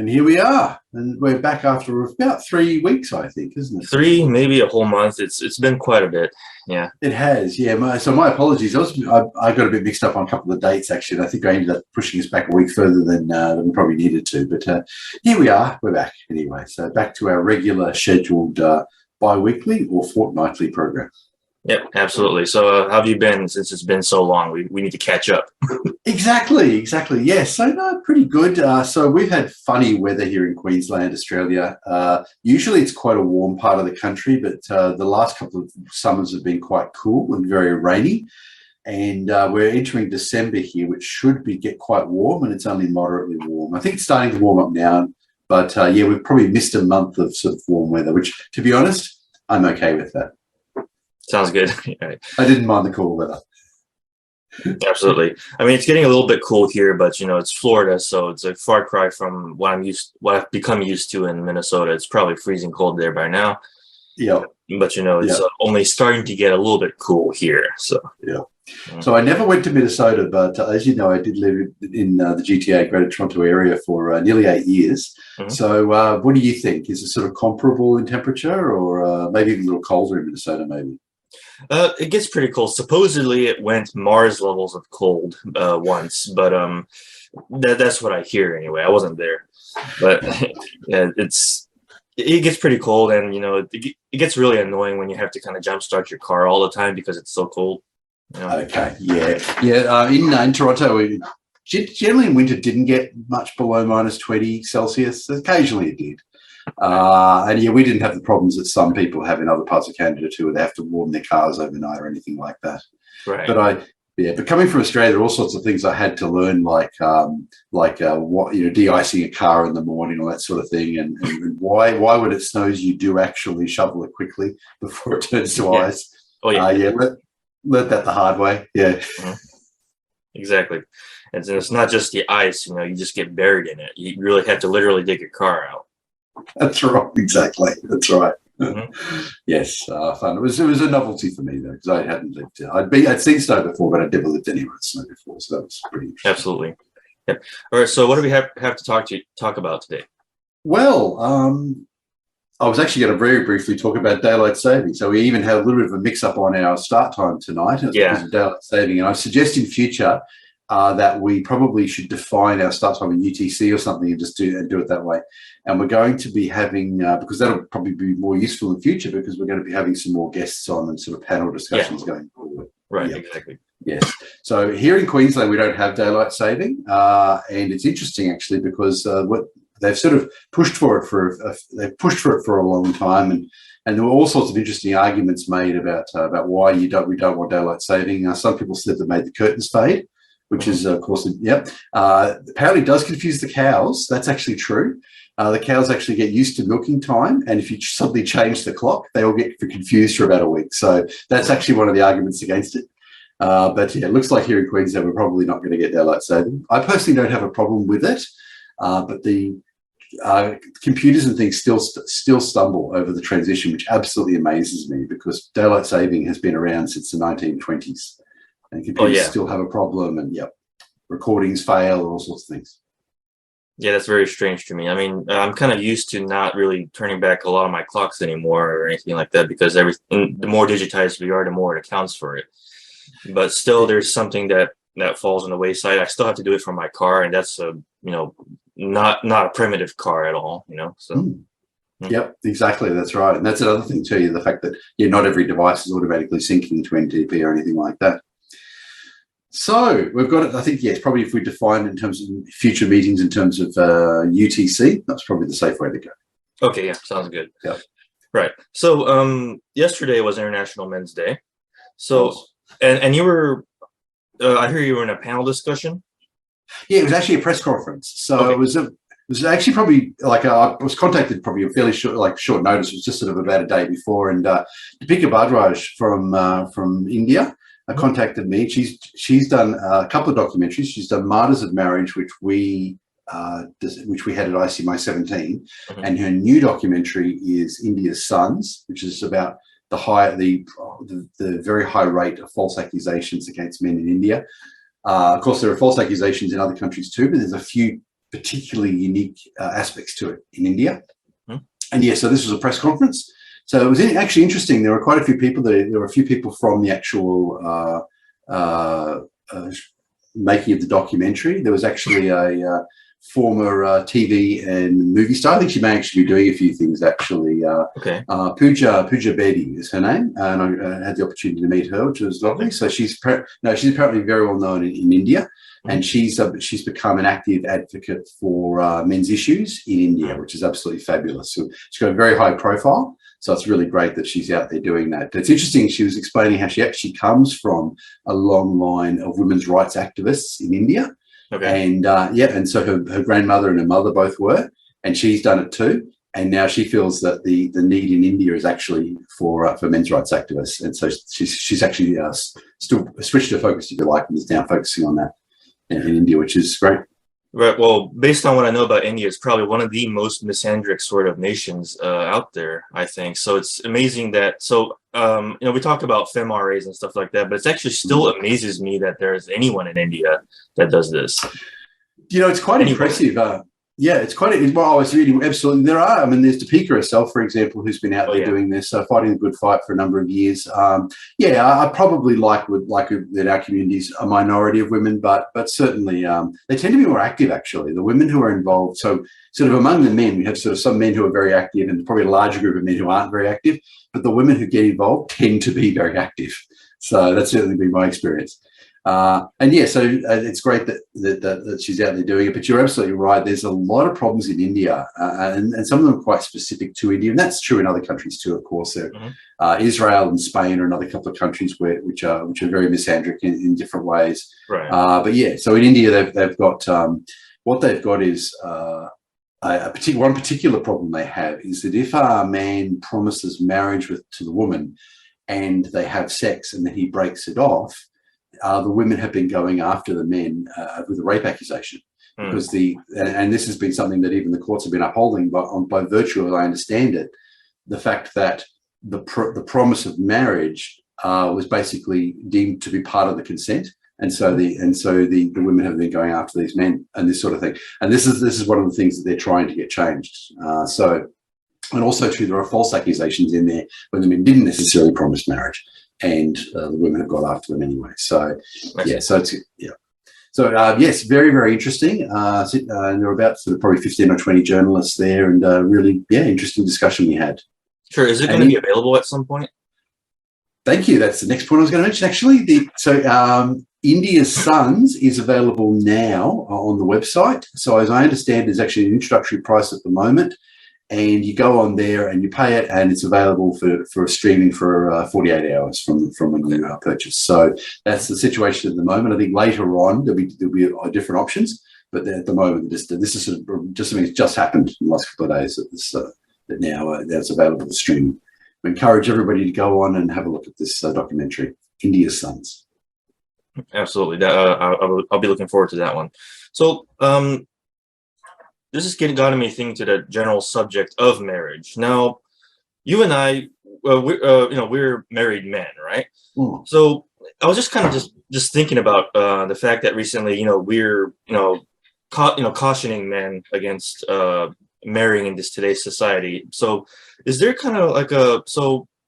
And here we are, and we're back after about 3 weeks, I think, isn't it? Three, maybe a whole month. It's been quite a bit. Yeah. It has, yeah. My apologies. I got a bit mixed up on a couple of dates, actually. And I think I ended up pushing us back a week further than we probably needed to. But here we are. We're back anyway. So back to our regular scheduled bi-weekly or fortnightly program. Yep, absolutely. So how have you been since it's been so long? We need to catch up. Exactly. Yes. So no, pretty good. So we've had funny weather here in Queensland, Australia. Usually it's quite a warm part of the country, but the last couple of summers have been quite cool and very rainy. And we're entering December here, which should get quite warm, and it's only moderately warm. I think it's starting to warm up now, but yeah, we've probably missed a month of sort of warm weather, which, to be honest, I'm okay with that. Sounds good. I didn't mind the cool weather. Absolutely. I mean, it's getting a little bit cold here, but it's Florida, so it's a far cry from what I've become used to in Minnesota. It's probably freezing cold there by now. Yeah. But it's only starting to get a little bit cool here. So yeah. So I never went to Minnesota, but as you know, I did live in the GTA, Greater Toronto area for nearly 8 years. Mm-hmm. So what do you think? Is it sort of comparable in temperature, or maybe even a little colder in Minnesota, maybe? It gets pretty cold. Supposedly it went Mars levels of cold once, but that's what I hear anyway. I wasn't there, but yeah, it gets pretty cold, and it gets really annoying when you have to kind of jumpstart your car all the time because it's so cold. Okay, yeah. In Toronto, generally in winter didn't get much below -20 Celsius. Occasionally it did. And yeah, we didn't have the problems that some people have in other parts of Canada too, where they have to warm their cars overnight or anything like that. Right. But coming from Australia, there are all sorts of things I had to learn, like what de-icing a car in the morning, all that sort of thing, and why when it snows you do actually shovel it quickly before it turns to ice. Oh yeah. Learned that the hard way. Yeah. Mm-hmm. Exactly. And so it's not just the ice. You just get buried in it. You really have to literally dig your car out. That's right. Exactly. That's right. Mm-hmm. Yes, fun. It was a novelty for me though, because I hadn't lived. I'd seen snow before, but I'd never lived anywhere with snow before, so that was pretty interesting. Absolutely. Yeah. All right. So what do we have to talk about today? Well, I was actually going to very briefly talk about daylight saving. So we even had a little bit of a mix-up on our start time tonight because of daylight saving, and I suggest in future that we probably should define our start time in UTC or something and just do it that way. And we're going to be having, because that'll probably be more useful in the future, because we're going to be having some more guests on and sort of panel discussions going forward. Right, exactly. Yes. So here in Queensland, we don't have daylight saving. And it's interesting, actually, because what they've sort of pushed for it for a long time. And there were all sorts of interesting arguments made about why we don't want daylight saving. Some people said they made the curtains fade, which is, of course, apparently does confuse the cows. That's actually true. The cows actually get used to milking time, and if you suddenly change the clock, they all get confused for about a week. So that's actually one of the arguments against it. But yeah, it looks like here in Queensland we're probably not going to get daylight saving. I personally don't have a problem with it, but the computers and things still stumble over the transition, which absolutely amazes me, because daylight saving has been around since the 1920s. And computers still have a problem, and recordings fail, and all sorts of things. Yeah, that's very strange to me. I mean, I'm kind of used to not really turning back a lot of my clocks anymore or anything like that, because the more digitized we are, the more it accounts for it. But still, there's something that falls on the wayside. I still have to do it for my car, and that's not a primitive car at all. So. Yep, exactly. That's right. And that's another thing too, the fact that not every device is automatically syncing to NTP or anything like that. So we've got it. I think, probably if we define in terms of future meetings in terms of UTC, that's probably the safe way to go. Okay, yeah, sounds good. Yeah. Right. So yesterday was International Men's Day. So, and you were, I hear you were in a panel discussion? Yeah, it was actually a press conference. So it was actually probably I was contacted probably a fairly short notice. It was just sort of about a day before, and Deepika Bhadraj from India contacted me. She's done a couple of documentaries. She's done Martyrs of Marriage, which we had at ICMI 17, and her new documentary is India's Sons, which is about the very high rate of false accusations against men in India. Of course, there are false accusations in other countries too, but there's a few particularly unique aspects to it in India. Hmm. And yeah, so this was a press conference. So it was actually interesting. There were quite a few people there. There were a few people from the actual making of the documentary. There was actually a former TV and movie star. I think she may actually be doing a few things actually. Okay. Pooja Bedi is her name, and I had the opportunity to meet her, which was lovely. So she's apparently very well known in India, and she's become an active advocate for men's issues in India, which is absolutely fabulous. So she's got a very high profile. So it's really great that she's out there doing that. But it's interesting, she was explaining how she actually comes from a long line of women's rights activists in India. Okay. And and so her grandmother and her mother both were, and she's done it too. And now she feels that the need in India is actually for men's rights activists. And so she's actually still switched her focus, if you like, and is now focusing on that in India, which is great. Right. Well, based on what I know about India, it's probably one of the most misandric sort of nations out there, I think. So it's amazing that, we talk about MRAs and stuff like that, but it actually still amazes me that there's anyone in India that does this. It's quite impressive. It's quite, well, I was reading, absolutely, there are. I mean, there's Deepika herself, for example, who's been out there doing this, fighting the good fight for a number of years. I probably like that our community's a minority of women, but certainly they tend to be more active, actually. The women who are involved, so sort of among the men, we have sort of some men who are very active and probably a larger group of men who aren't very active, but the women who get involved tend to be very active. So that's certainly been my experience. So it's great that she's out there doing it, but you're absolutely right. There's a lot of problems in India, and some of them are quite specific to India, and that's true in other countries too, of course. Israel and Spain are another couple of countries which are very misandric in different ways. Right. So in India they've got what they've got is one particular problem they have is that if a man promises marriage to the woman and they have sex and then he breaks it off, the women have been going after the men with a rape accusation, because and this has been something that even the courts have been upholding, by virtue of, I understand it, the fact that the promise of marriage was basically deemed to be part of the consent, and so the women have been going after these men and this sort of thing, and this is one of the things that they're trying to get changed. And also true, there are false accusations in there when the men didn't necessarily promise marriage, and the women have got after them anyway. So yes, very, very interesting. And there were about probably 15 or 20 journalists there, and really, interesting discussion we had. Sure. Is it going to be available at some point? Thank you. That's the next point I was going to mention, actually. India's Sons is available now on the website. So as I understand, there's actually an introductory price at the moment. And you go on there and you pay it, and it's available for streaming for 48 hours from when you purchase. So that's the situation at the moment. I think later on there'll be different options, but at the moment this is sort of just something that's just happened in the last couple of days that now that's available to stream. We encourage everybody to go on and have a look at this documentary, India's Sons. Absolutely, I'll be looking forward to that one. So. This is gotten me thinking to the general subject of marriage. Now, you and I, we're married men, right? So I was just kind of just thinking about the fact that recently, we're cautioning men against marrying in today's society. So is there kind of like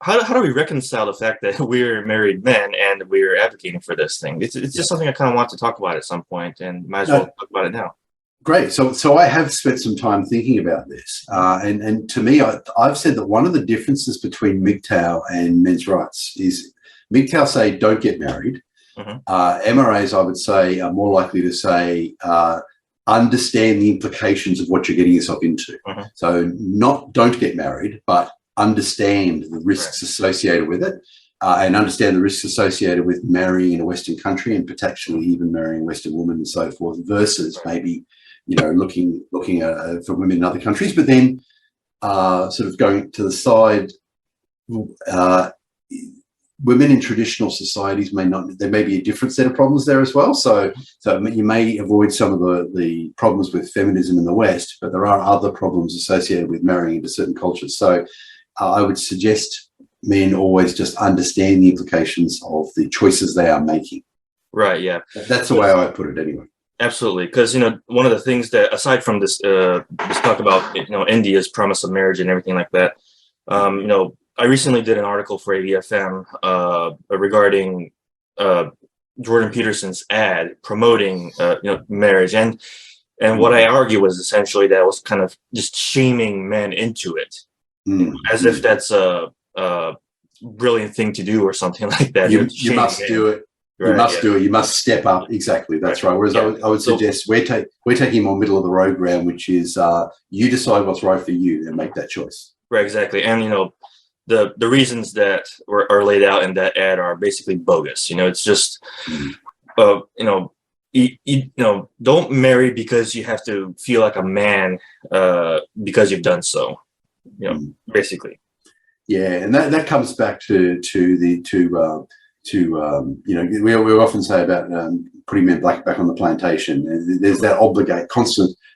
how do we reconcile the fact that we're married men and we're advocating for this thing? It's just something I kind of want to talk about at some point, and might as well talk about it now. Great. So I have spent some time thinking about this, and to me, I've said that one of the differences between MGTOW and men's rights is MGTOW say don't get married. MRAs, I would say, are more likely to say understand the implications of what you're getting yourself into. So don't get married, but understand the risks associated with it, and understand the risks associated with marrying in a Western country and potentially even marrying a Western woman and so forth, versus maybe looking for women in other countries, but then sort of going to the side. Women in traditional societies there may be a different set of problems there as well. So you may avoid some of the problems with feminism in the West, but there are other problems associated with marrying into certain cultures. So I would suggest men always just understand the implications of the choices they are making. Right. Yeah. That's the way I put it anyway. Absolutely, because one of the things that, aside from this talk about India's promise of marriage and everything like that, I recently did an article for ABFM regarding Jordan Peterson's ad promoting marriage, and what I argue was essentially that it was kind of just shaming men into it, as if that's a brilliant thing to do or something like that. You must do it. You must do it. You must step up. Exactly. That's right. Whereas I would suggest we're taking a more middle of the road ground, which is you decide what's right for you and make that choice. Right. Exactly. And the reasons that are laid out in that ad are basically bogus. It's just don't marry because you have to feel like a man because you've done so. Basically. Yeah, and that comes back to we often say about putting men back on the plantation. There's that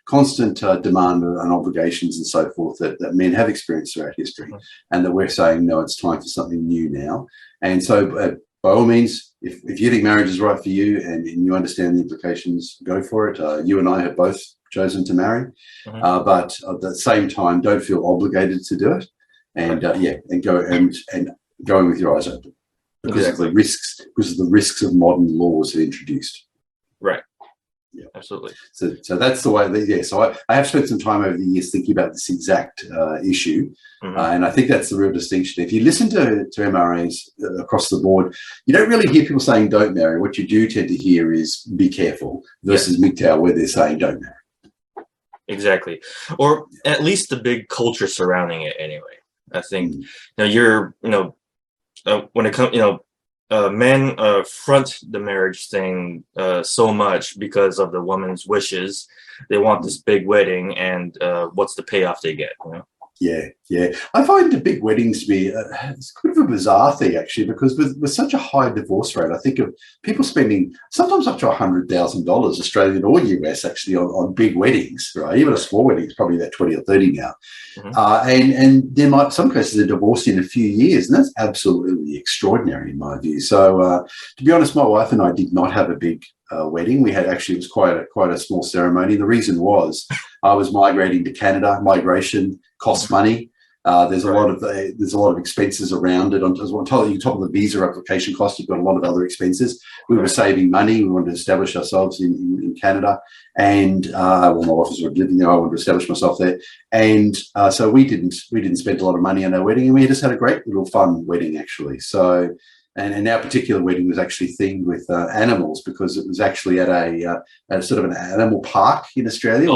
constant demand and obligations and so forth that men have experienced throughout history, and that we're saying no, it's time for something new now. And so, by all means, if you think marriage is right for you and you understand the implications, go for it. You and I have both chosen to marry, but at the same time, don't feel obligated to do it, and and going with your eyes open. Because of the risks of modern laws that are introduced. Right. Yeah, absolutely. So that's the way. So I have spent some time over the years thinking about this exact issue, and I think that's the real distinction. If you listen to MRAs across the board, you don't really hear people saying don't marry. What you do tend to hear is be careful versus MGTOW, where they're saying don't marry. Exactly, or at least the big culture surrounding it. Anyway, I think when it comes, men front the marriage thing so much because of the woman's wishes. They want this big wedding, and what's the payoff they get? Yeah. I find the big weddings to be it's kind of a bizarre thing, actually, because with such a high divorce rate, I think of people spending sometimes up to $100,000 Australian or US actually on big weddings, right? Even a small wedding is probably about 20 or 30 now. And there might, some cases, they're divorced in a few years, and that's absolutely extraordinary in my view. So to be honest, my wife and I did not have a big wedding. We had it was quite a small ceremony. The reason was I was migrating to Canada. Migration costs money. There's a lot of expenses around it. As on top of the visa application cost, you've got a lot of other expenses. We were saving money. We wanted to establish ourselves in Canada, and my wife was living there. I wanted to establish myself there, and so we didn't spend a lot of money on our wedding, and we just had a great little fun wedding actually. So. And our particular wedding was actually themed with animals, because it was actually at a sort of an animal park in Australia,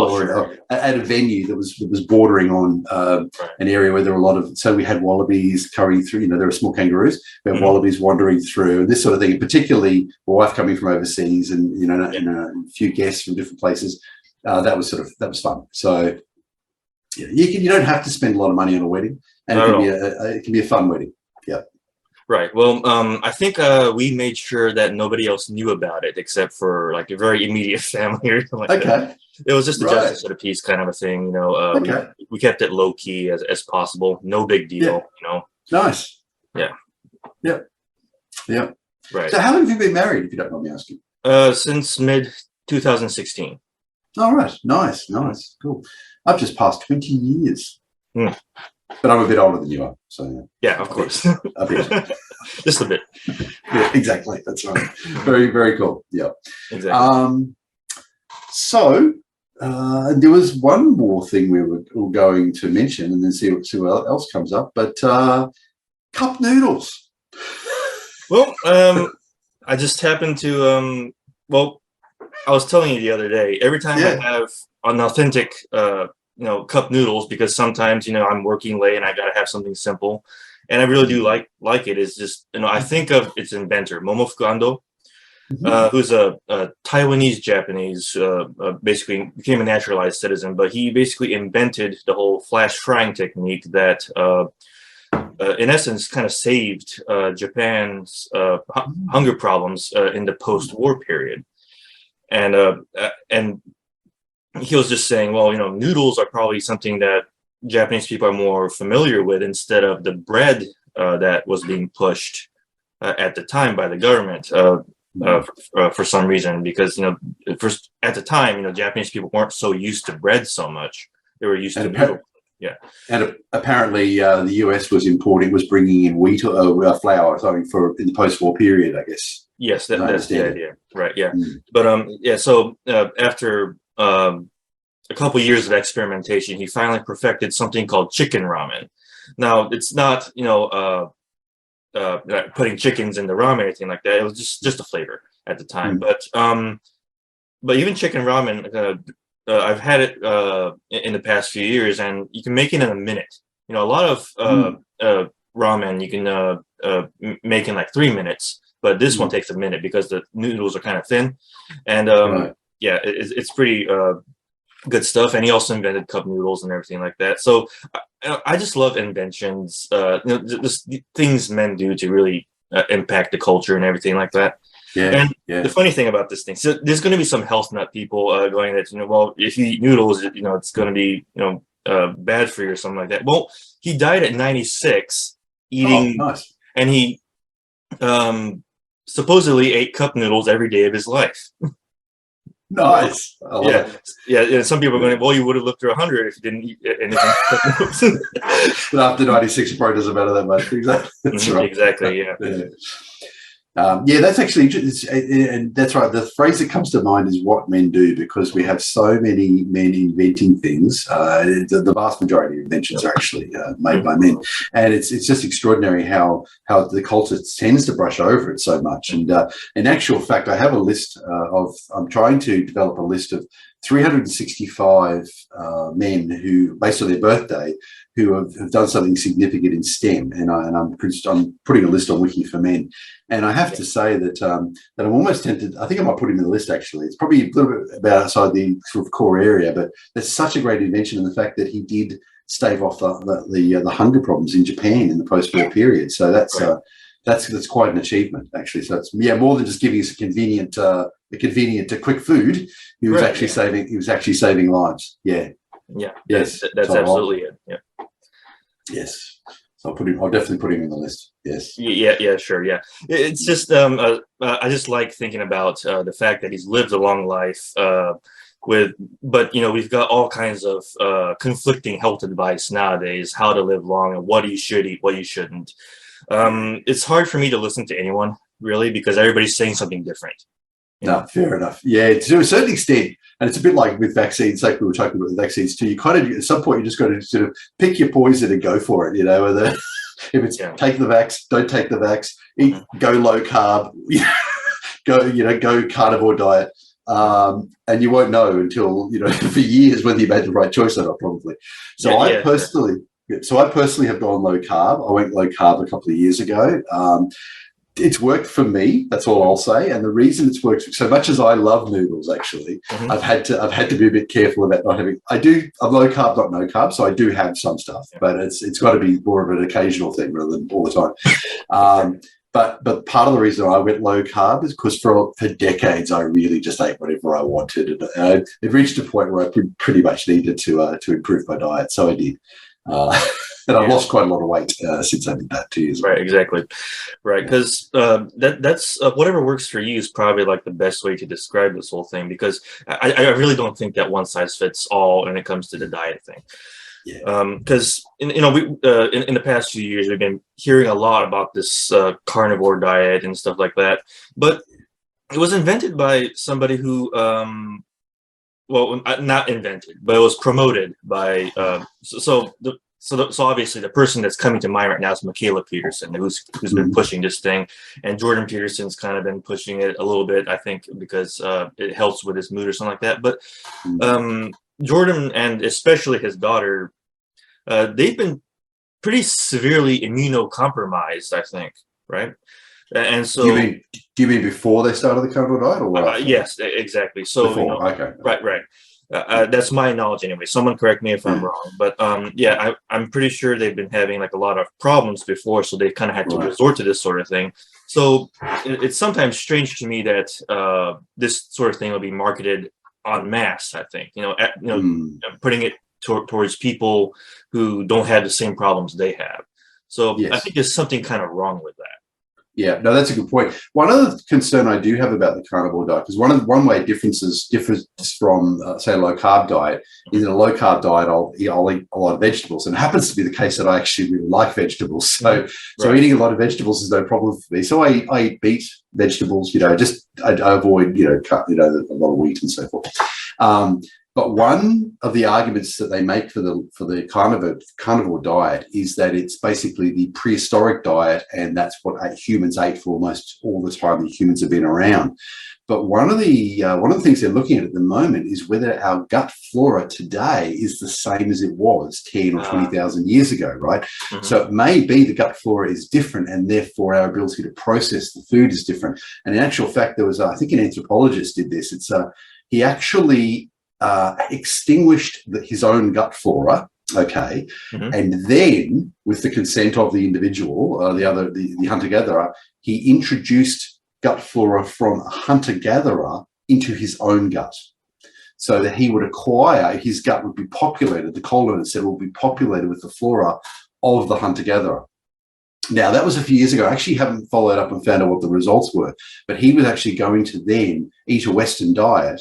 at a venue that was bordering on an area where there were a lot of. So we had wallabies coming through. There were small kangaroos. We had wallabies wandering through, and this sort of thing. And particularly, my wife coming from overseas, and a few guests from different places. That was fun. So you don't have to spend a lot of money on a wedding, and it can be a fun wedding. Yeah. Right. Well, I think we made sure that nobody else knew about it except for like a very immediate family or something like that. It was just a justice of the peace kind of a thing, we kept it low key as possible. No big deal, Nice. Yeah. Right. So how long have you been married, if you don't mind me asking? Since mid 2016. All right. Nice. Cool. I've just passed 20 years. But I'm a bit older than you are, so yeah, of course, a bit, just a bit. Yeah, exactly. That's right. Very, very cool. Yeah, exactly. So there was one more thing we were going to mention, and then see what else comes up. But cup noodles. Well, I just happened to I was telling you the other day. Every time I have an authentic cup noodles, because sometimes I'm working late and I gotta have something simple, and I really do like it. Is just I think of its inventor, Momofuku Ando, who's a Taiwanese Japanese, basically became a naturalized citizen, but he basically invented the whole flash frying technique that in essence kind of saved Japan's hunger problems in the post-war period. And he was just saying, well, noodles are probably something that Japanese people are more familiar with, instead of the bread that was being pushed at the time by the government. for some reason, because first at the time, Japanese people weren't so used to bread so much; they were used to noodles. Yeah, and apparently the US was bringing in wheat flour, sorry, in the post-war period, I guess. Yes, that's the idea, right? Yeah, but yeah. So after a couple years of experimentation, he finally perfected something called chicken ramen. Now, it's not putting chickens in the ramen or anything like that. It was just a flavor at the time. But even chicken ramen, I've had it in the past few years, and you can make it in a minute. A lot of ramen you can make in like 3 minutes, but this one takes a minute because the noodles are kind of thin, and yeah, it's pretty good stuff. And he also invented cup noodles and everything like that. So I just love inventions, just things men do to really impact the culture and everything like that. Yeah, and the funny thing about this thing, so there's going to be some health nut people going that, well, if you eat noodles, it's going to be, bad for you or something like that. Well, he died at 96 eating, nice. And he supposedly ate cup noodles every day of his life. Nice. Yeah. Some people are going, well, you would have lived to 100 if you didn't eat anything. But after 96, it probably doesn't matter that much. Exactly. That's right. Exactly. Yeah. That's actually, and that's right. The phrase that comes to mind is what men do, because we have so many men inventing things. The vast majority of inventions are actually made by men, and it's just extraordinary how the culture tends to brush over it so much. And in actual fact, I have a list I'm trying to develop a list of 365 men who, based on their birthday, who have done something significant in STEM, and I'm putting a list on Wiki for Men, and I have to say that I'm almost tempted. I think I might put him in the list. Actually, it's probably a little bit about outside the sort of core area, but there's such a great invention in the fact that he did stave off the hunger problems in Japan in the post-war period. So that's quite an achievement, actually. So it's more than just giving us a convenient quick food. He was actually saving lives. Yeah. Yeah. Yes. That's absolutely it. Yeah. Yes. So I'll definitely put him in the list. Yes. Yeah, sure. Yeah. It's just I just like thinking about the fact that he's lived a long life but we've got all kinds of conflicting health advice nowadays, how to live long and what you should eat, what you shouldn't. It's hard for me to listen to anyone, really, because everybody's saying something different. No, fair enough. Yeah, to a certain extent, and it's a bit like with vaccines, like we were talking about with vaccines too. You kind of, at some point, you just got to sort of pick your poison and go for it. Whether if it's take the vax, don't take the vax, go low carb, go carnivore diet, and you won't know until for years whether you made the right choice or not, probably. So I personally have gone low carb. I went low carb a couple of years ago. It's worked for me. That's all I'll say. And the reason it's worked, so much as I love noodles, actually, I've had to be a bit careful about not having. I'm low carb, not no carb, so I do have some stuff, but it's got to be more of an occasional thing rather than all the time. But part of the reason I went low carb is because for decades I really just ate whatever I wanted, and it reached a point where I pretty much needed to improve my diet, so I did. And I've lost quite a lot of weight since I did that 2 years ago. Right, exactly. Right, because that's whatever works for you is probably like the best way to describe this whole thing, because I really don't think that one size fits all when it comes to the diet thing. Because we in the past few years we've been hearing a lot about this carnivore diet and stuff like that, but it was invented by somebody who not invented, but it was promoted by so obviously the person that's coming to mind right now is Michaela Peterson, who's been pushing this thing, and Jordan Peterson's kind of been pushing it a little bit, I think, because it helps with his mood or something like that. But Jordan, and especially his daughter, they've been pretty severely immunocompromised, I think, right? And so, do you mean before they started the carnivore diet, or after? Yes, exactly. So before, okay, right. That's my knowledge anyway. Someone correct me if I'm wrong, but I'm pretty sure they've been having like a lot of problems before, so they kind of had to resort to this sort of thing. So it's sometimes strange to me that this sort of thing will be marketed en masse. I think putting it towards people who don't have the same problems they have. So I think there's something kind of wrong with that. Yeah, no, that's a good point. One other concern I do have about the carnivore diet, because one way it differs from, say, a low carb diet, is in a low carb diet, I'll eat a lot of vegetables. And it happens to be the case that I actually really like vegetables. So, so eating a lot of vegetables is no problem for me. So I eat beet, vegetables, I avoid, a lot of wheat and so forth. But one of the arguments that they make for the carnivore diet is that it's basically the prehistoric diet, and that's what humans ate for almost all the time that humans have been around. But one of the things they're looking at the moment is whether our gut flora today is the same as it was 10 or 20,000 years ago, right? Mm-hmm. So it may be the gut flora is different, and therefore our ability to process the food is different. And in actual fact, there was, I think, an anthropologist did this. He actually extinguished his own gut flora, okay, and then, with the consent of the individual, the hunter-gatherer, he introduced gut flora from a hunter-gatherer into his own gut, so that he would acquire, his gut would be populated, the colon itself will be populated with the flora of the hunter-gatherer. Now, that was a few years ago. I actually haven't followed up and found out what the results were, but he was actually going to then eat a Western diet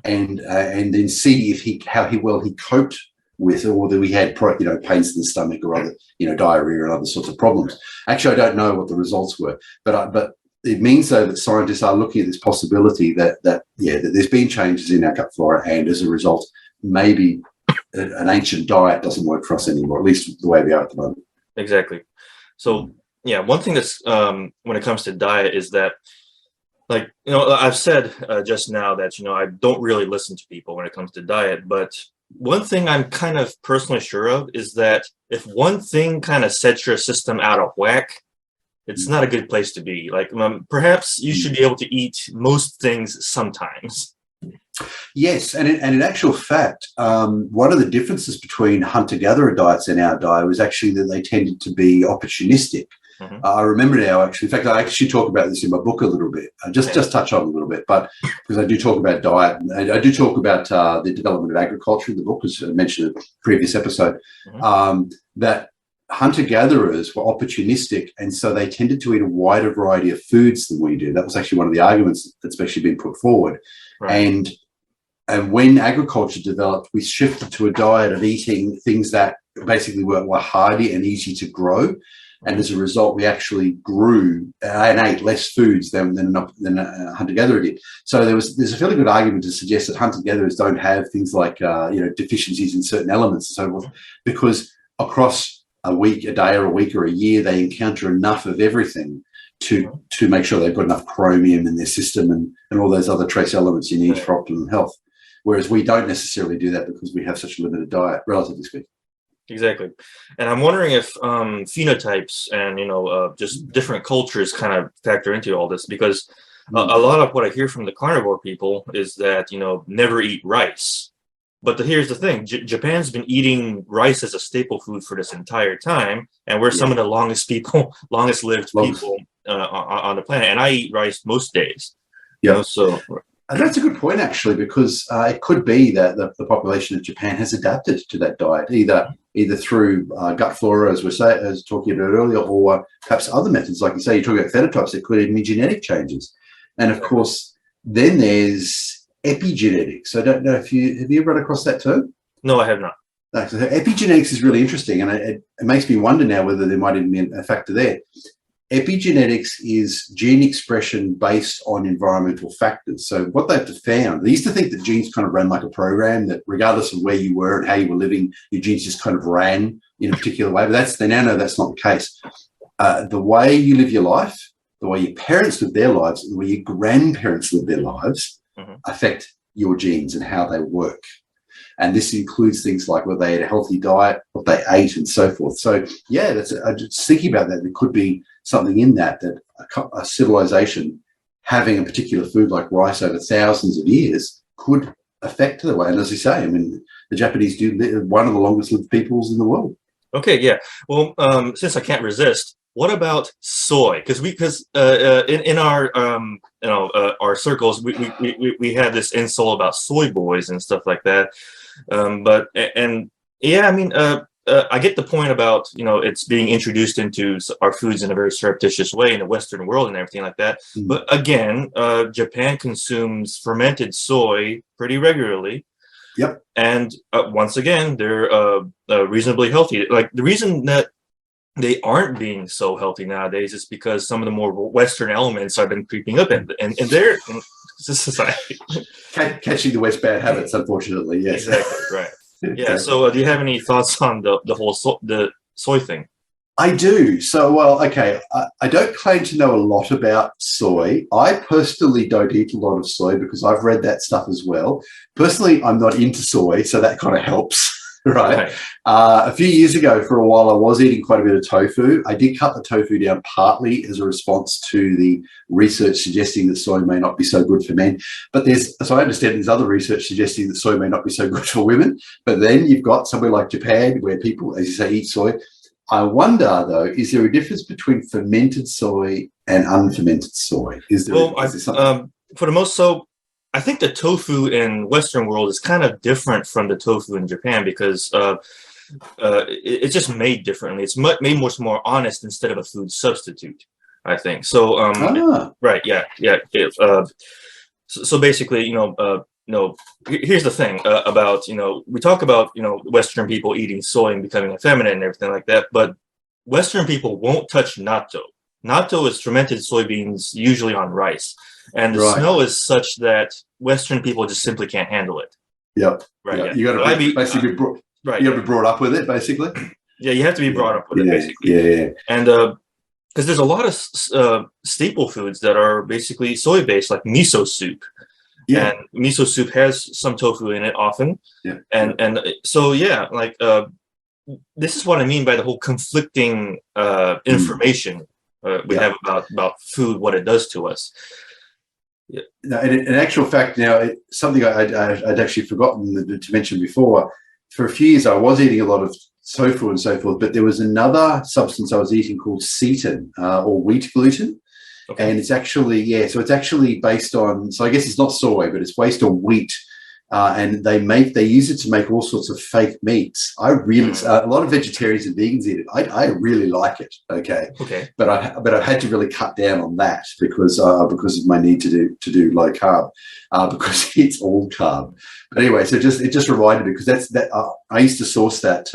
and then see how well he coped with, or whether we had pains in the stomach or other diarrhea and other sorts of problems. Actually, I don't know what the results were, but it means though that scientists are looking at this possibility that there's been changes in our gut flora, and as a result, maybe an ancient diet doesn't work for us anymore, at least the way we are at the moment. Exactly. So yeah, one thing that's when it comes to diet is that, like, I've said just now that I don't really listen to people when it comes to diet, but one thing I'm kind of personally sure of is that if one thing kind of sets your system out of whack, it's not a good place to be. Like, perhaps you should be able to eat most things sometimes. Yes, and in actual fact, one of the differences between hunter-gatherer diets and our diet was actually that they tended to be opportunistic. I remember now, actually, in fact, I actually talk about this in my book a little bit. Just touch on it a little bit, but because I do talk about diet, I do talk about the development of agriculture in the book, as I mentioned in a previous episode, that hunter-gatherers were opportunistic, and so they tended to eat a wider variety of foods than we do. That was actually one of the arguments that's actually been put forward. Right. And when agriculture developed, we shifted to a diet of eating things that basically were hardy and easy to grow. And as a result, we actually grew and ate less foods than a hunter-gatherer did. So there's a fairly good argument to suggest that hunter-gatherers don't have things like deficiencies in certain elements and so forth, because across a week, a day or a week or a year, they encounter enough of everything to make sure they've got enough chromium in their system and all those other trace elements you need for optimum health. Whereas we don't necessarily do that because we have such a limited diet, relatively speaking. Exactly. And I'm wondering if phenotypes and, just different cultures kind of factor into all this, because a lot of what I hear from the carnivore people is that, never eat rice. But here's the thing, Japan's been eating rice as a staple food for this entire time, and we're some of the longest lived people on the planet. And I eat rice most days. Yeah. So. And that's a good point, actually, because it could be that the population of Japan has adapted to that diet, either through gut flora, as talking about earlier, or perhaps other methods. Like you say, you're talking about phenotypes, there could even be genetic changes. And of course, then there's epigenetics. I don't know if have you run across that term? No, I have not. No, so epigenetics is really interesting, and it makes me wonder now whether there might even be a factor there. Epigenetics is gene expression based on environmental factors. So what they've found, they used to think that genes kind of ran like a program, that regardless of where you were and how you were living, your genes just kind of ran in a particular way. But they now know that's not the case. The way you live your life, the way your parents live their lives, and the way your grandparents live their lives affect your genes and how they work. And this includes things like whether they ate a healthy diet, what they ate, and so forth. So, yeah, I'm just thinking about that. There could be something in that a civilization having a particular food like rice over thousands of years could affect the way. And as you say, I mean, the Japanese one of the longest lived peoples in the world. Okay, yeah. Well, since I can't resist, what about soy? Because in our our circles, we have this insult about soy boys and stuff like that. I get the point about, it's being introduced into our foods in a very surreptitious way in the Western world and everything like that. Mm. But again, Japan consumes fermented soy pretty regularly. Yep. And once again, they're reasonably healthy. Like, the reason that they aren't being so healthy nowadays is because some of the more Western elements have been creeping up in their society. Catching the West bad habits, unfortunately. Yes. Exactly. Right. Yeah. So, do you have any thoughts on the whole the soy thing? I do. So, well, okay. I don't claim to know a lot about soy. I personally don't eat a lot of soy because I've read that stuff as well. Personally, I'm not into soy, so that kind of helps. Right. A few years ago, for a while, I was eating quite a bit of tofu. I did cut the tofu down partly as a response to the research suggesting that soy may not be so good for men. But so I understand there's other research suggesting that soy may not be so good for women. But then you've got somewhere like Japan where people, as you say, eat soy. I wonder, though, is there a difference between fermented soy and unfermented soy? Is there? Well, for the most, I think the tofu in Western world is kind of different from the tofu in Japan because it's just made differently. It's made much more honest instead of a food substitute, I think. So, right, yeah. So basically, here's the thing about, we talk about, Western people eating soy and becoming effeminate and everything like that, but Western people won't touch natto. Natto is fermented soybeans, usually on rice. And the smell is such that Western people just simply can't handle it. Yep. Right. Yep. Yeah. You got to be brought up with it, basically. Yeah, you have to be brought up with it, basically. Yeah. And because there's a lot of staple foods that are basically soy-based, like miso soup. Yeah. And miso soup has some tofu in it often. Yeah. And so, yeah, like this is what I mean by the whole conflicting information we have about food, what it does to us. Yeah. No, in actual fact, now something I'd actually forgotten to mention before. For a few years, I was eating a lot of tofu and so forth, but there was another substance I was eating called seitan or wheat gluten, and it's actually so it's actually based on. So I guess it's not soy, but it's based on wheat, and they use it to make all sorts of fake meats. I really a lot of vegetarians and vegans eat it. I really like it. Okay. But I've had to really cut down on that because of my need to do low carb because it's all carb. But anyway, so it just reminded me because I used to source that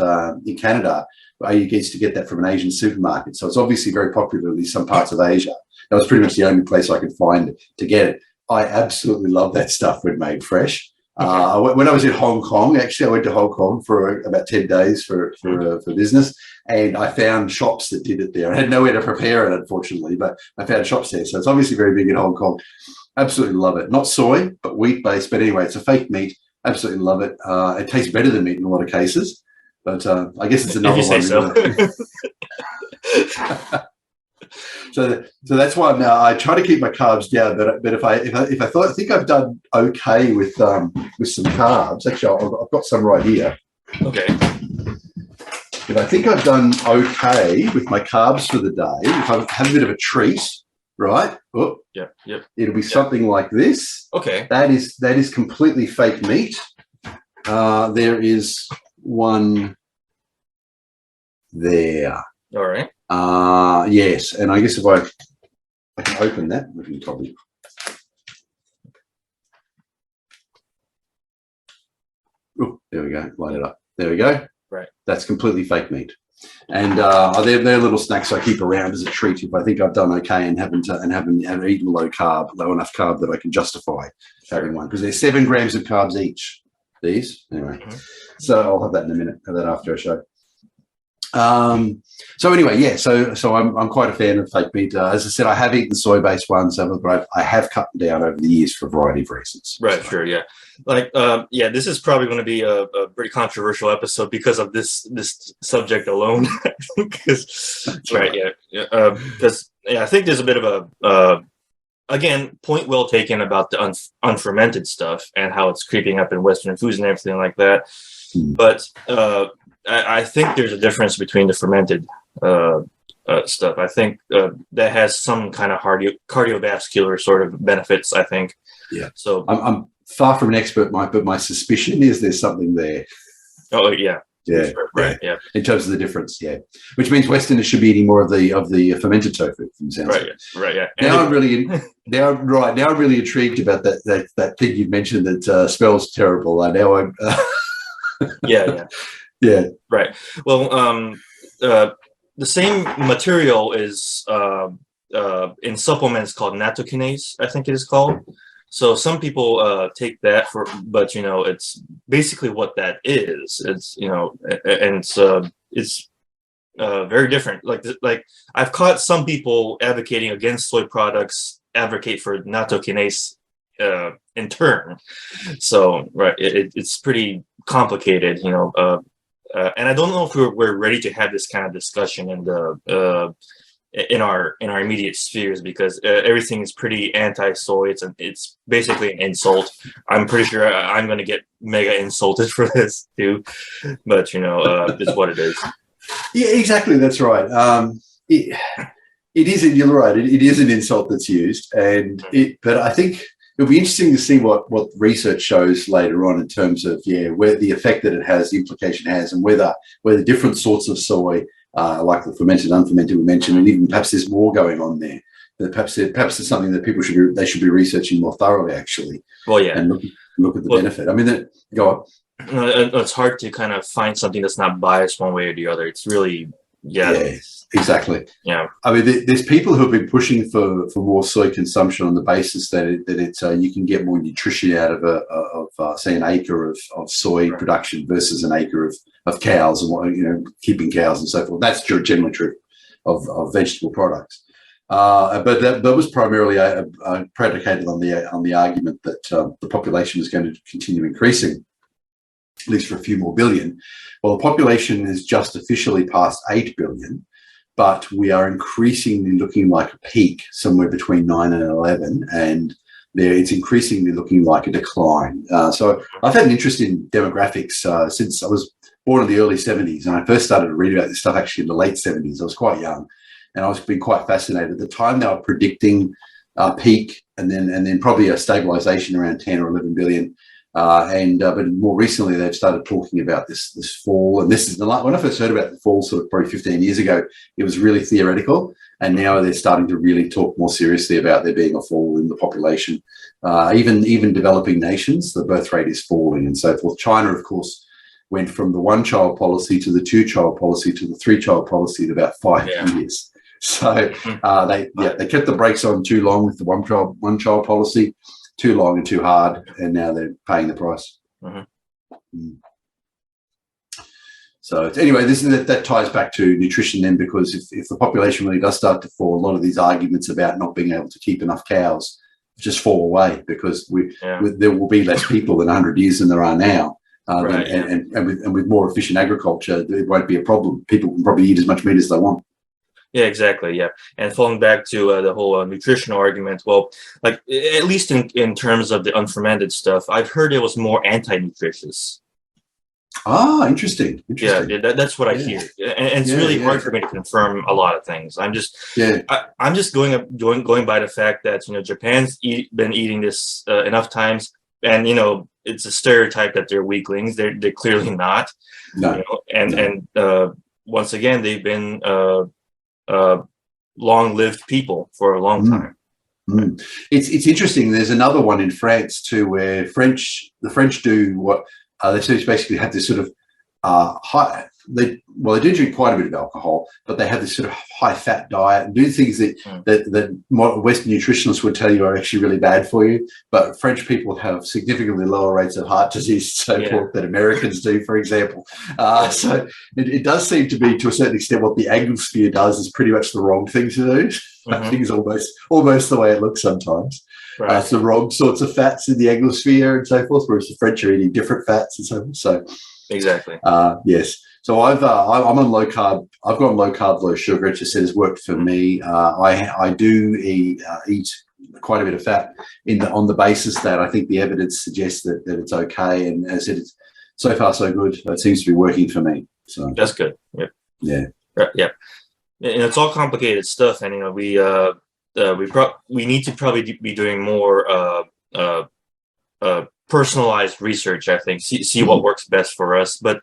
in Canada. I used to get that from an Asian supermarket, so it's obviously very popular in some parts of Asia. That was pretty much the only place I could find to get it. I absolutely love that stuff when made fresh. When I was in Hong Kong, actually, I went to Hong Kong for about 10 days for business, and I found shops that did it there. I had nowhere to prepare it, unfortunately, but I found shops there. So it's obviously very big in Hong Kong. Absolutely love it. Not soy, but wheat-based. But anyway, it's a fake meat. Absolutely love it. It tastes better than meat in a lot of cases. But I guess it's another one. So that's why I try to keep my carbs down. But if I think I've done okay with some carbs. Actually, I've got some right here. Okay. If I think I've done okay with my carbs for the day, if I have a bit of a treat, right? Oh, yeah. It'll be something like this. Okay. That is completely fake meat. There is one there. All right. Yes, and I guess if I can open that, we can probably. Oh, there we go. Light it up. There we go. Right. That's completely fake meat, and they're little snacks I keep around as a treat if I think I've done okay and haven't eaten low enough carb that I can justify having one because there's 7 grams of carbs each. These anyway. So I'll have that in a minute. Have that after a show. So anyway, yeah, so I'm quite a fan of fake meat. As I said, I have eaten soy-based ones, but I have cut them down over the years for a variety of reasons. Right, so. Sure, yeah. Like, this is probably going to be a pretty controversial episode because of this subject alone. Right, yeah. Because I think there's a bit of a again, point well taken about the unfermented stuff and how it's creeping up in Western foods and everything like that. But I think there's a difference between the fermented stuff. I think that has some kind of cardiovascular sort of benefits, I think. Yeah. So I'm far from an expert, Mike, but my suspicion is there's something there. Oh, yeah. Yeah, right. Yeah. In terms of the difference, yeah. Which means Westerners should be eating more of the fermented tofu. From sounds Right. like. Right. Yeah. Now I'm really intrigued about that thing you mentioned that smells terrible. Now I'm. Yeah. Yeah. Right. Well, the same material is in supplements called nattokinase, I think it is called. So some people take that but it's basically what that is. It's and it's very different. Like I've caught some people advocating against soy products advocate for nattokinase in turn. So right, it's pretty complicated, and I don't know if we're ready to have this kind of discussion in our immediate spheres, because everything is pretty anti-soy. It's basically an insult. I'm pretty sure I'm going to get mega insulted for this too, but it's what it is. Yeah, exactly. That's right. It isn't. You're right. It is an insult that's used, but I think it'll be interesting to see what research shows later on in terms of where the effect that it has, the implication has, and whether different sorts of soy, like the fermented, unfermented we mentioned, and even perhaps there's more going on there. That perhaps it's something that people should be researching more thoroughly, actually. Well, yeah, and look at the benefit. I mean, go on. It's hard to kind of find something that's not biased one way or the other. It's really, exactly. Yeah. I mean, there's people who have been pushing for more soy consumption on the basis that you can get more nutrition out of say an acre of soy production versus an acre of cows, and keeping cows and so forth. That's generally true of vegetable products. But that was primarily predicated on the argument that the population is going to continue increasing, at least for a few more billion. Well, the population is just officially past 8 billion, but we are increasingly looking like a peak somewhere between 9 and 11, and it's increasingly looking like a decline. So I've had an interest in demographics since I was born in the early 70s, and I first started to read about this stuff actually in the late 70s. I was quite young, and I was being quite fascinated. At the time, they were predicting a peak and then probably a stabilization around 10 or 11 billion. But more recently, they've started talking about this fall. And this is when I first heard about the fall, sort of probably 15 years ago, it was really theoretical. And now they're starting to really talk more seriously about there being a fall in the population. Even developing nations, the birth rate is falling and so forth. China, of course, went from the one-child policy to the two-child policy to the three-child policy in about 5 years. So they kept the brakes on too long with the one-child policy. Too long and too hard, and now they're paying the price. So anyway, that ties back to nutrition then, because if the population really does start to fall, a lot of these arguments about not being able to keep enough cows just fall away, because there will be less people in 100 years than there are now. And with more efficient agriculture, it won't be a problem. People can probably eat as much meat as they want. Yeah, exactly. Yeah, and falling back to the whole nutrition argument, well, like at least in terms of the unfermented stuff, I've heard it was more anti-nutritious. Ah, interesting. Yeah, that's what I hear, and it's really hard for me to confirm a lot of things. I'm just going by the fact that Japan's been eating this enough times, and it's a stereotype that they're weaklings. They're clearly not. No. And once again, they've been long-lived people for a long time. It's interesting. There's another one in France too, where the French do what they basically have this sort of they do drink quite a bit of alcohol, but they have this sort of high-fat diet and do things that Western nutritionists would tell you are actually really bad for you. But French people have significantly lower rates of heart disease, so forth, than Americans do, for example. So it does seem to be, to a certain extent, what the Anglosphere does is pretty much the wrong thing to do. I think it's almost the way it looks sometimes. Right. It's the wrong sorts of fats in the Anglosphere and so forth, whereas the French are eating different fats and so forth. So exactly. Yes. So I'm on low carb. I've gone low carb, low sugar. It just has worked for me. I do eat quite a bit of fat on the basis that I think the evidence suggests that it's okay. And as I said, it's so far so good. It seems to be working for me. So that's good. Yep. Yeah. Yeah. And it's all complicated stuff, and we need to probably be doing more personalized research. I think see what works best for us, but.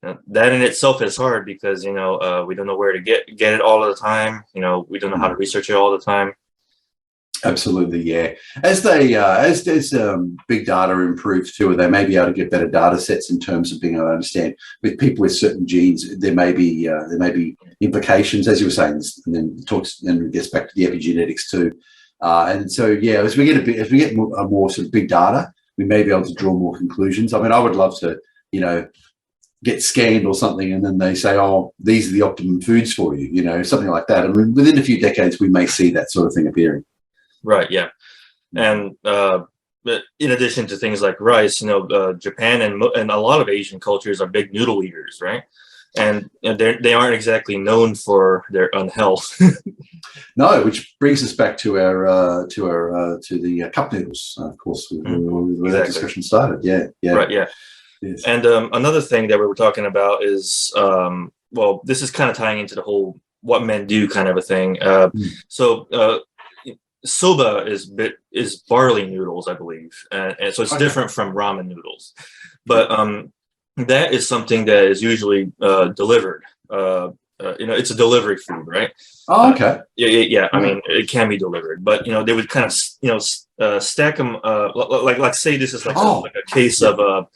That in itself is hard because we don't know where to get it all of the time. We don't know how to research it all the time. Absolutely, yeah. As they as big data improves too, they may be able to get better data sets in terms of being able to understand with people with certain genes. There may be implications, as you were saying, and then gets back to the epigenetics too. And so, yeah, as we get more sort of big data, we may be able to draw more conclusions. I mean, I would love to, get scanned or something, and then they say, "Oh, these are the optimum foods for you," something like that. I mean, within a few decades, we may see that sort of thing appearing. Right. Yeah. And but in addition to things like rice, Japan and a lot of Asian cultures are big noodle eaters, right? And they aren't exactly known for their unhealth. No, which brings us back to the cup noodles, of course, where that discussion started. Yeah, yeah. Right. Yeah. Yes. And another thing that we were talking about is, well, this is kind of tying into the whole what men do kind of a thing. So soba is barley noodles, I believe, and so it's different from ramen noodles, but that is something that is usually delivered. It's a delivery food, right? Oh, okay. Yeah. I mean, it can be delivered, but they would kind of stack them. Like say this is like a case of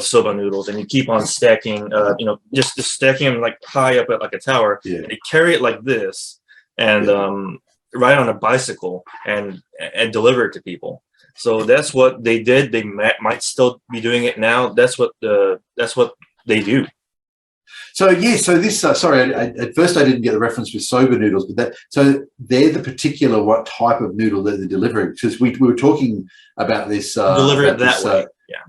soba noodles, and you keep on stacking. Just stacking them like high up at like a tower. Yeah. And you carry it like this, and ride on a bicycle and deliver it to people. So that's what they did. They might still be doing it now. That's what they do. So yeah, so this sorry, at first I didn't get the reference with soba noodles, but so they're the particular what type of noodle that they're delivering, because we were talking about this. Deliver it that way. Yeah.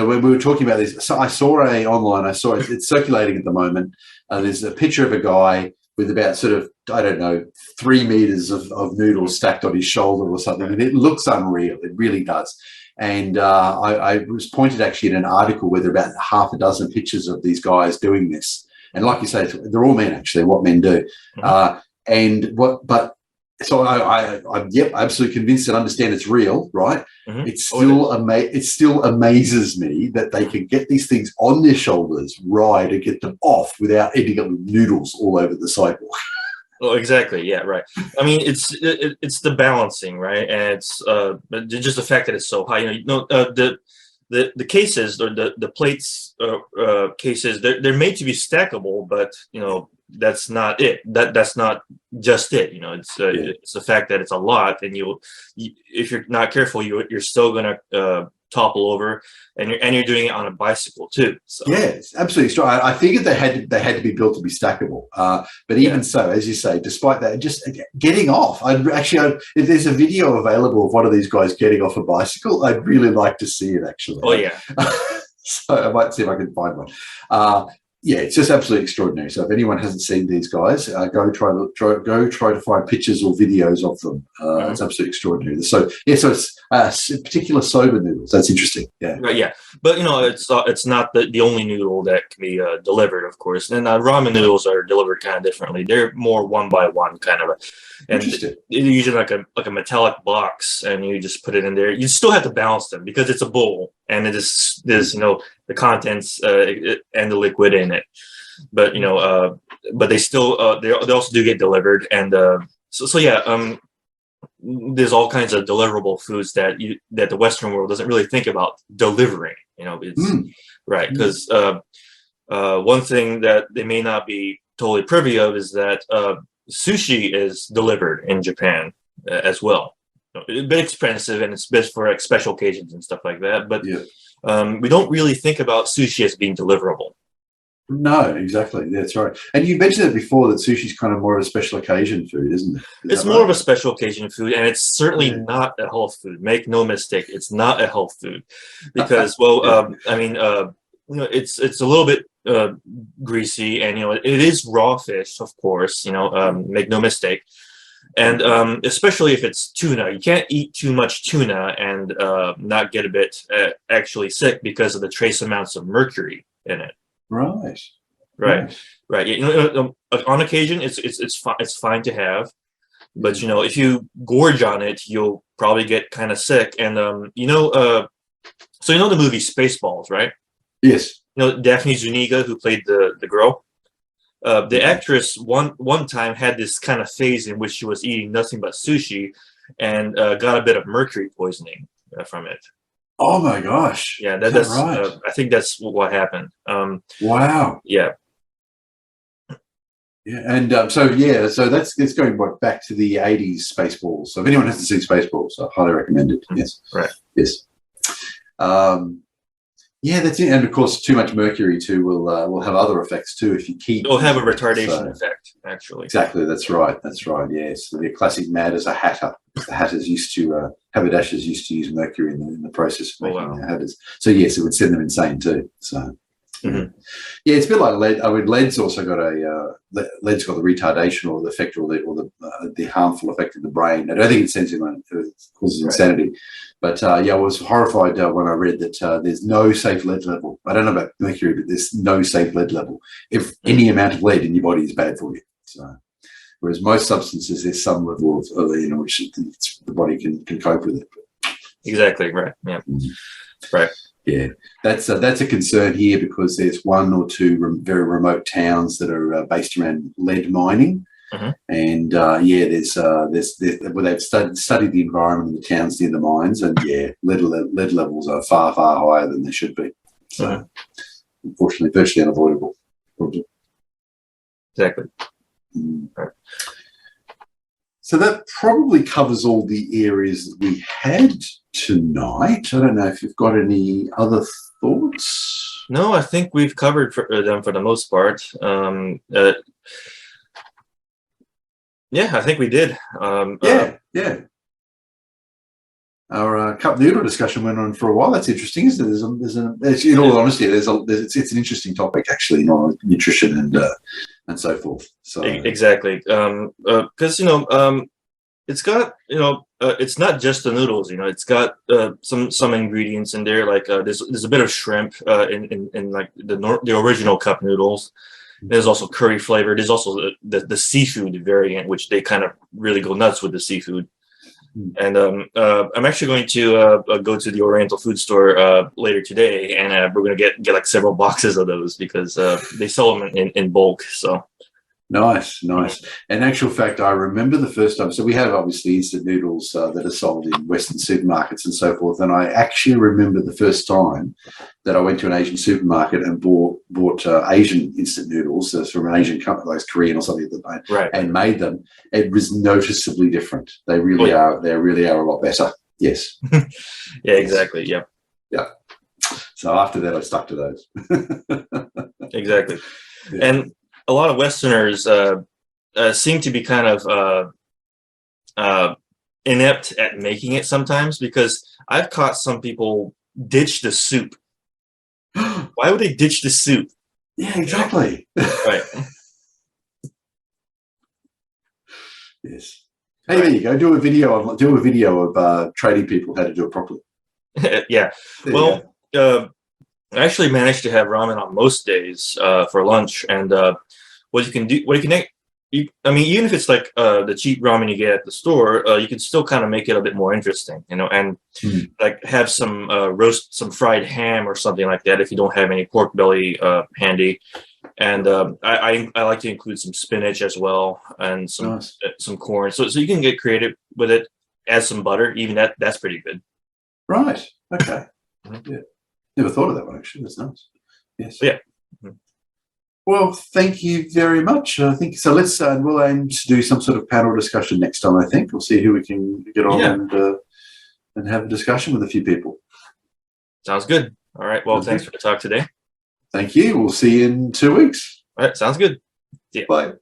We were talking about this. So I saw online. I saw it's circulating at the moment. There's a picture of a guy with about sort of, I don't know, 3 meters of noodles stacked on his shoulder or something. And it looks unreal. It really does. And I was pointed actually in an article where there are about half a dozen pictures of these guys doing this. And like you say, they're all men, actually, what men do. So I'm absolutely convinced and understand it's real, right? Mm-hmm. It still amazes me that they can get these things on their shoulders, ride, and get them off without ending up with noodles all over the sidewalk. Well, exactly. Yeah, right. I mean, it's the balancing, right? And it's just the fact that it's so high. The cases or the plates cases, they're made to be stackable, but that's not it. That's not just it. It's the fact that it's a lot, and if you're not careful, you're still gonna topple over, and you're doing it on a bicycle too. So. Yes, absolutely. So I figured they had to be built to be stackable, but even so, as you say, despite that, just getting off. If there's a video available of one of these guys getting off a bicycle, I'd really like to see it. Actually, oh yeah. So I might see if I can find one. Yeah, it's just absolutely extraordinary. So if anyone hasn't seen these guys, go try to find pictures or videos of them. It's absolutely extraordinary. So yeah, so it's particular soba noodles. That's interesting. Yeah, right. Yeah, but it's not the only noodle that can be delivered, of course. And ramen noodles are delivered kind of differently. They're more one by one kind of. And they're usually like a metallic box, and you just put it in there. You still have to balance them because it's a bowl, and there's the contents and the liquid in it. But but they still they also do get delivered, and so yeah. There's all kinds of deliverable foods that the Western world doesn't really think about delivering. It's right, because one thing that they may not be totally privy of is that sushi is delivered in Japan as well. It's a bit expensive, and it's best for like special occasions and stuff like that. But we don't really think about sushi as being deliverable. No, exactly. That's right. And you mentioned it before that sushi is kind of more of a special occasion food, isn't it? It's more of a special occasion food, and it's certainly not a health food. Make no mistake, it's not a health food because, it's a little bit greasy, and it is raw fish, of course. Make no mistake. And especially if it's tuna, you can't eat too much tuna and not get a bit actually sick because of the trace amounts of mercury in it. Right. On occasion, it's fine to have, but if you gorge on it, you'll probably get kind of sick. And so the movie Spaceballs, right? Yes. You know, Daphne Zuniga, who played the girl. The actress one time had this kind of phase in which she was eating nothing but sushi, and got a bit of mercury poisoning from it. Oh my gosh! Yeah, Is that right? I think that's what happened. Wow. Yeah. Yeah, and so that's it's going back to the 80s Spaceballs. So if anyone hasn't seen Spaceballs, I highly recommend it. Yes. Right. Yes. Yeah, that's it. And of course, too much mercury too will have other effects too if you keep. It'll have a retardation effect, actually. Exactly. That's right. That's right. Yes. The classic mad as a hatter. The hatters used to haberdashers used to use mercury in the process of making their hatters. So yes, it would send them insane too. So. Yeah, it's a bit like lead. I mean, lead's also got lead's got the retardation or the effect or the harmful effect in the brain. I don't think it sends him, it causes insanity. But yeah, I was horrified when I read that there's no safe lead level. I don't know about mercury, but there's no safe lead level. If any amount of lead in your body is bad for you. So, whereas most substances, there's some level of which the body can cope with it. Exactly right. Yeah. Right. Yeah, that's a concern here because there's one or two very remote towns that are based around lead mining, and yeah, there's where they've studied the environment in the towns near the mines, and yeah, lead levels are far higher than they should be. So, unfortunately, virtually unavoidable. Exactly. Right. So that probably covers all the areas that we had tonight. I don't know if you've got any other thoughts. No, I think we've covered them for the most part. Yeah, I think we did. Yeah. Our cup noodle discussion went on for a while. That's interesting, isn't it? In all honesty, it's an interesting topic actually, nutrition and so forth. So exactly, because it's got it's not just the noodles. It's got some ingredients in there. Like there's a bit of shrimp in like the original cup noodles. There's also curry flavor. There's also the seafood variant, which they kind of really go nuts with the seafood. And I'm actually going to go to the Oriental food store later today, and we're going to get like several boxes of those because they sell them in bulk. So nice. In actual fact, I remember the first time. So we have obviously instant noodles that are sold in Western supermarkets and so forth. And I actually remember the first time that I went to an Asian supermarket and bought Asian instant noodles from an Asian company, like Korean or something, and made them. It was noticeably different. They really are. They really are a lot better. Yes. Yeah. Exactly. Yeah. Yeah. So after that, I stuck to those. Exactly. Yeah. And a lot of Westerners seem to be kind of inept at making it sometimes, because I've caught some people ditch the soup. Why would they ditch the soup? Yeah, exactly. Right. Yes. Hey, there you go. Do a video of training people how to do it properly. Yeah. Well, I actually managed to have ramen on most days for lunch, and I mean, even if it's like the cheap ramen you get at the store, you can still kind of make it a bit more interesting, and like have some some fried ham or something like that if you don't have any pork belly handy. And I like to include some spinach as well, and some corn, so you can get creative with it. Add some butter, even that's pretty good. Right. Okay. Yeah. Never thought of that one actually. That's nice. Yes. Yeah. Well, thank you very much. I think so. We'll aim to do some sort of panel discussion next time. I think we'll see who we can get on and have a discussion with a few people. Sounds good. All right. Well, thanks for the talk today. Thank you. We'll see you in 2 weeks. All right. Sounds good. Yeah. Bye.